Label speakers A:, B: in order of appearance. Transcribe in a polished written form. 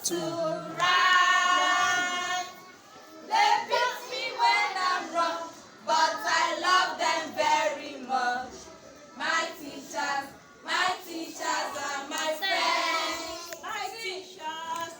A: to right. They beat me when I'm wrong, but I love them very much. My teachers are my friends. My teachers